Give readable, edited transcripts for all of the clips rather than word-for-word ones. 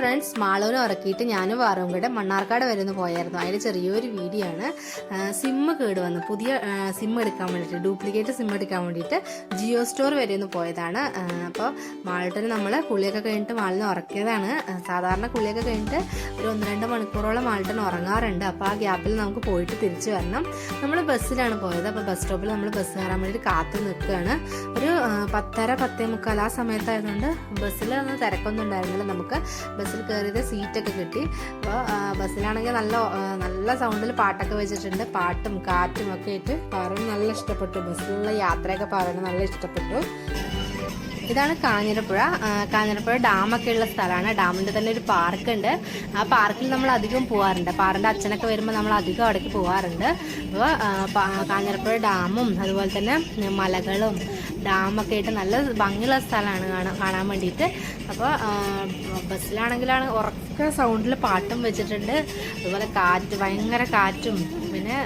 Friends, മാളൂനെ ഉറക്കിയിട്ട് ഞാനും വാറും കൂടെ മണ്ണാർക്കാട് വരെ ഒന്ന് പോയായിരുന്നു. അതിൻ്റെ ചെറിയൊരു വീഡിയോ ആണ്. സിമ്മ് കേട് വന്നു, പുതിയ സിമ്മ് എടുക്കാൻ വേണ്ടിയിട്ട്, ഡ്യൂപ്ലിക്കേറ്റ് സിമ്മ് എടുക്കാൻ വേണ്ടിയിട്ട് ജിയോ സ്റ്റോർ വരെ ഒന്ന് പോയതാണ്. അപ്പോൾ മാളിട്ടിന് നമ്മൾ കുളിയൊക്കെ കഴിഞ്ഞിട്ട് മാളിനെ ഉറക്കിയതാണ്. സാധാരണ കുളിയൊക്കെ കഴിഞ്ഞിട്ട് ഒരു 1-2 മണിക്കൂറോളം മാളിട്ടിന് ഉറങ്ങാറുണ്ട്. അപ്പോൾ ആ ഗ്യാപ്പിൽ നമുക്ക് പോയിട്ട് തിരിച്ചു വരണം. നമ്മൾ ബസ്സിലാണ് പോയത്. അപ്പോൾ ബസ് സ്റ്റോപ്പിൽ നമ്മൾ ബസ് കയറാൻ വേണ്ടിയിട്ട് കാത്തു നിൽക്കുകയാണ്. ഒരു 10:30-10:45 ആ സമയത്തായതുകൊണ്ട് ബസ്സിൽ ഒന്നും തിരക്കൊന്നും ഉണ്ടായിരുന്നില്ല. നമുക്ക് ബസ്സിൽ കയറിയത് സീറ്റൊക്കെ കിട്ടി. അപ്പോൾ ബസ്സിലാണെങ്കിൽ നല്ല സൗണ്ടിൽ പാട്ടൊക്കെ വെച്ചിട്ടുണ്ട്. പാട്ടും കാറ്റും ഒക്കെ ആയിട്ട് പാറും നല്ല ഇഷ്ടപ്പെട്ടു. ബസ്സിലുള്ള യാത്രയൊക്കെ പാറും നല്ല ഇഷ്ടപ്പെട്ടു. ഇതാണ് കാഞ്ഞിരപ്പുഴ ഡാമൊക്കെ ഉള്ള സ്ഥലമാണ്. ഡാമിൻ്റെ തന്നെ ഒരു പാർക്കുണ്ട്. ആ പാർക്കിൽ നമ്മൾ അധികം പോകാറുണ്ട്. പാറിൻ്റെ അച്ഛനൊക്കെ വരുമ്പോൾ നമ്മൾ അധികം അവിടേക്ക് പോകാറുണ്ട്. അപ്പോൾ കാഞ്ഞിരപ്പുഴ ഡാമും അതുപോലെ തന്നെ മലകളും ഡാമൊക്കെ ആയിട്ട് നല്ല ഭംഗിയുള്ള സ്ഥലമാണ് കാണാൻ വേണ്ടിയിട്ട്. അപ്പോൾ ബസ്സിലാണെങ്കിലാണ് ഉറക്ക സൗണ്ടിൽ പാട്ടും വെച്ചിട്ടുണ്ട്. അതുപോലെ ഭയങ്കര കാറ്റും, പിന്നെ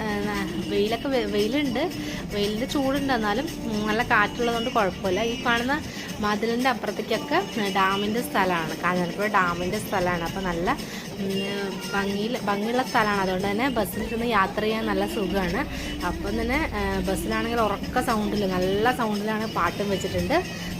വെയിലിൻ്റെ ചൂടുണ്ട്, എന്നാലും നല്ല കാറ്റുള്ളതുകൊണ്ട് കുഴപ്പമില്ല. ഈ കാണുന്ന മതിലിൻ്റെ അപ്പുറത്തേക്കൊക്കെ ഡാമിൻ്റെ സ്ഥലമാണ്, കാഞ്ഞിരപ്പുഴ ഡാമിൻ്റെ സ്ഥലമാണ്. അപ്പോൾ നല്ല ഭംഗിയുള്ള സ്ഥലമാണ്. അതുകൊണ്ട് തന്നെ ബസ്സിൽ ചെന്ന് യാത്ര ചെയ്യാൻ നല്ല സുഖമാണ്. അപ്പം തന്നെ ബസ്സിലാണെങ്കിൽ ഉറക്ക സൗണ്ടിൽ നല്ല സൗണ്ടിലാണ് പാട്ടും വെച്ചിട്ടുണ്ട്.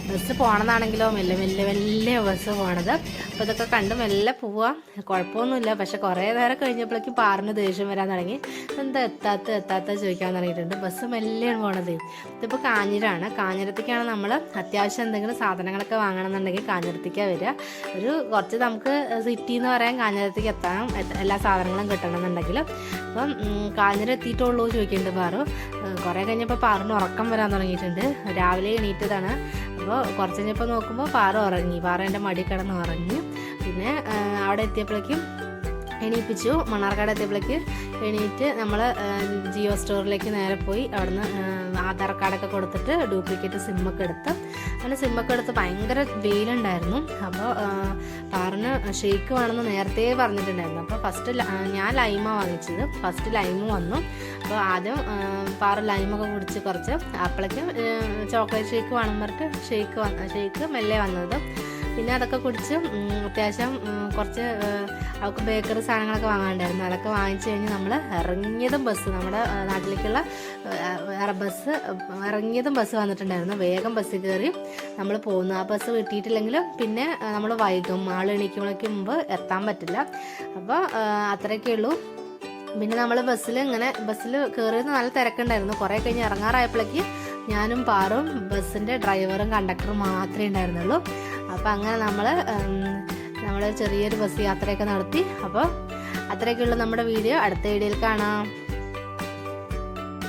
ബസ് പോകണമെന്നാണെങ്കിലോ മെല്ലെ ബസ് പോകണത്. അപ്പോൾ ഇതൊക്കെ കണ്ട് മെല്ലെ പോവാം, കുഴപ്പമൊന്നുമില്ല. പക്ഷെ കുറേ നേരം കഴിഞ്ഞപ്പോഴേക്കും പാറിന് ദേഷ്യം വരാൻ തുടങ്ങി. എന്താ എത്താത്ത ചോദിക്കാൻ തുടങ്ങിയിട്ടുണ്ട്. ബസ് മെല്ലെയാണ് പോണത്. ഇതിപ്പോൾ കാഞ്ഞിരത്തേക്കാണ് നമ്മൾ അത്യാവശ്യം എന്തെങ്കിലും സാധനങ്ങളൊക്കെ വാങ്ങണമെന്നുണ്ടെങ്കിൽ കാഞ്ഞിരത്തേക്കാണ് വരിക. കുറച്ച് നമുക്ക് സിറ്റി എന്ന് പറയാൻ കാഞ്ഞിരത്തേക്ക് എത്താനും എല്ലാ സാധനങ്ങളും കിട്ടണമെന്നുണ്ടെങ്കിൽ. അപ്പം കാഞ്ഞിരം എത്തിയിട്ടുള്ളൂ ചോദിക്കുന്നുണ്ട് പാറു. കുറേ കഴിഞ്ഞപ്പോൾ പാറിന് ഉറക്കം വരാൻ തുടങ്ങിയിട്ടുണ്ട്. രാവിലെ എണീറ്റതാണ്. അപ്പോൾ കുറച്ച് കഴിഞ്ഞപ്പോൾ നോക്കുമ്പോൾ പാറ എൻ്റെ മടി കിടന്ന് ഉറങ്ങി. പിന്നെ അവിടെ എത്തിയപ്പോഴേക്കും എണീപ്പിച്ചു. മണ്ണാർക്കാട് എത്തിയപ്പോഴേക്ക് എണീറ്റ് നമ്മൾ ജിയോ സ്റ്റോറിലേക്ക് നേരെ പോയി. അവിടുന്ന് ആധാർ കാർഡൊക്കെ കൊടുത്തിട്ട് ഡ്യൂപ്ലിക്കേറ്റ് സിമ്മൊക്കെ എടുത്ത്. അങ്ങനെ സിമ്മൊക്കെ എടുത്ത് ഭയങ്കര വെയിലുണ്ടായിരുന്നു. അപ്പോൾ പാറിന് ഷേക്ക് വേണമെന്ന് നേരത്തെ പറഞ്ഞിട്ടുണ്ടായിരുന്നു. അപ്പോൾ ഞാൻ ലൈമാണ് വാങ്ങിച്ചത്. ഫസ്റ്റ് ലൈമ് വന്നു. അപ്പോൾ ആദ്യം പാറ് ലൈമൊക്കെ കുടിച്ച് കുറച്ച്, അപ്പോഴേക്കും ചോക്ലേറ്റ് ഷേക്ക് വേണം പറഞ്ഞിട്ട് ഷേക്ക് മെല്ലെ വന്നത്. പിന്നെ അതൊക്കെ കുടിച്ച് അത്യാവശ്യം കുറച്ച് അവൾക്ക് ബേക്കറി സാധനങ്ങളൊക്കെ വാങ്ങാണ്ടായിരുന്നു. അതൊക്കെ വാങ്ങിച്ചു കഴിഞ്ഞ് നമ്മൾ ഇറങ്ങിയതും നമ്മുടെ നാട്ടിലേക്കുള്ള ബസ് വന്നിട്ടുണ്ടായിരുന്നു. വേഗം ബസ്സിൽ കയറി നമ്മൾ പോകുന്നു. ആ ബസ് കിട്ടിയിട്ടില്ലെങ്കിലും പിന്നെ നമ്മൾ വൈകും, ആൾ എണീക്കുമ്പോഴേക്ക് മുമ്പ് എത്താൻ പറ്റില്ല. അപ്പോൾ അത്രയൊക്കെ ഉള്ളൂ. പിന്നെ നമ്മൾ ബസ്സിൽ കയറിയത് നല്ല തിരക്കുണ്ടായിരുന്നു. കുറേ കഴിഞ്ഞ് ഇറങ്ങാറായപ്പോഴേക്ക് ഞാനും പാറും ബസ്സിൻ്റെ ഡ്രൈവറും കണ്ടക്ടറും മാത്രമേ ഉണ്ടായിരുന്നുള്ളൂ. അപ്പോൾ അങ്ങനെ നമ്മൾ ചെറിയൊരു ബസ് യാത്രയൊക്കെ നടത്തി. അപ്പോൾ അത്രയൊക്കെയുള്ള നമ്മുടെ വീഡിയോ. അടുത്ത വീഡിയോയിൽ കാണാം.